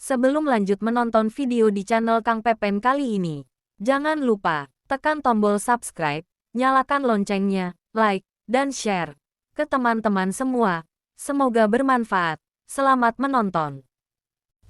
Sebelum lanjut menonton video di channel Kang Pepen kali ini, jangan lupa tekan tombol subscribe, nyalakan loncengnya, like, dan share ke teman-teman semua. Semoga bermanfaat. Selamat menonton.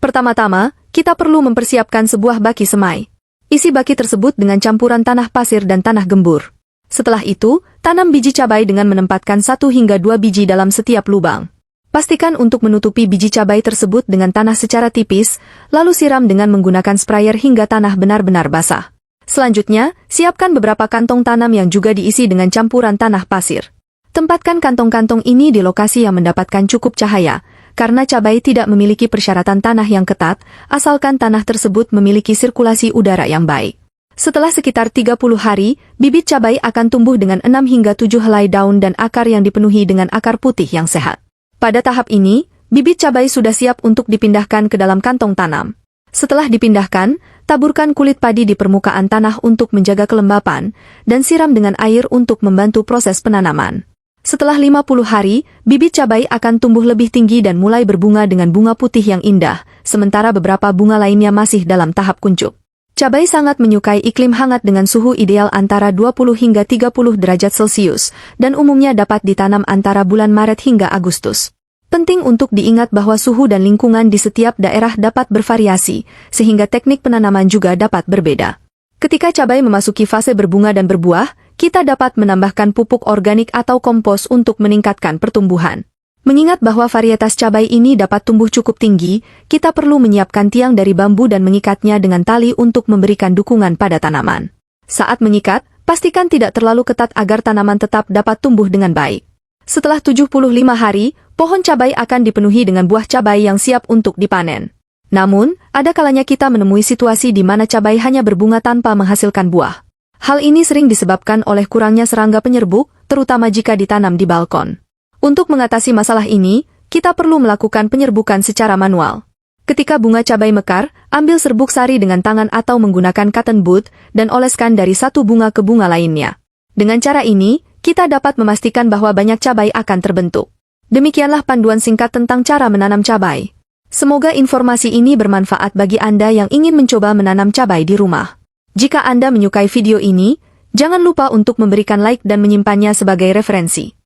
Pertama-tama, kita perlu mempersiapkan sebuah baki semai. Isi baki tersebut dengan campuran tanah pasir dan tanah gembur. Setelah itu, tanam biji cabai dengan menempatkan 1 hingga 2 biji dalam setiap lubang. Pastikan untuk menutupi biji cabai tersebut dengan tanah secara tipis, lalu siram dengan menggunakan sprayer hingga tanah benar-benar basah. Selanjutnya, siapkan beberapa kantong tanam yang juga diisi dengan campuran tanah pasir. Tempatkan kantong-kantong ini di lokasi yang mendapatkan cukup cahaya, karena cabai tidak memiliki persyaratan tanah yang ketat, asalkan tanah tersebut memiliki sirkulasi udara yang baik. Setelah sekitar 30 hari, bibit cabai akan tumbuh dengan 6 hingga 7 helai daun dan akar yang dipenuhi dengan akar putih yang sehat. Pada tahap ini, bibit cabai sudah siap untuk dipindahkan ke dalam kantong tanam. Setelah dipindahkan, taburkan kulit padi di permukaan tanah untuk menjaga kelembapan, dan siram dengan air untuk membantu proses penanaman. Setelah 50 hari, bibit cabai akan tumbuh lebih tinggi dan mulai berbunga dengan bunga putih yang indah, sementara beberapa bunga lainnya masih dalam tahap kuncup. Cabai sangat menyukai iklim hangat dengan suhu ideal antara 20 hingga 30 derajat Celcius, dan umumnya dapat ditanam antara bulan Maret hingga Agustus. Penting untuk diingat bahwa suhu dan lingkungan di setiap daerah dapat bervariasi, sehingga teknik penanaman juga dapat berbeda. Ketika cabai memasuki fase berbunga dan berbuah, kita dapat menambahkan pupuk organik atau kompos untuk meningkatkan pertumbuhan. Mengingat bahwa varietas cabai ini dapat tumbuh cukup tinggi, kita perlu menyiapkan tiang dari bambu dan mengikatnya dengan tali untuk memberikan dukungan pada tanaman. Saat mengikat, pastikan tidak terlalu ketat agar tanaman tetap dapat tumbuh dengan baik. Setelah 75 hari, pohon cabai akan dipenuhi dengan buah cabai yang siap untuk dipanen. Namun, ada kalanya kita menemui situasi di mana cabai hanya berbunga tanpa menghasilkan buah. Hal ini sering disebabkan oleh kurangnya serangga penyerbuk, terutama jika ditanam di balkon. Untuk mengatasi masalah ini, kita perlu melakukan penyerbukan secara manual. Ketika bunga cabai mekar, ambil serbuk sari dengan tangan atau menggunakan cotton bud, dan oleskan dari satu bunga ke bunga lainnya. Dengan cara ini, kita dapat memastikan bahwa banyak cabai akan terbentuk. Demikianlah panduan singkat tentang cara menanam cabai. Semoga informasi ini bermanfaat bagi Anda yang ingin mencoba menanam cabai di rumah. Jika Anda menyukai video ini, jangan lupa untuk memberikan like dan menyimpannya sebagai referensi.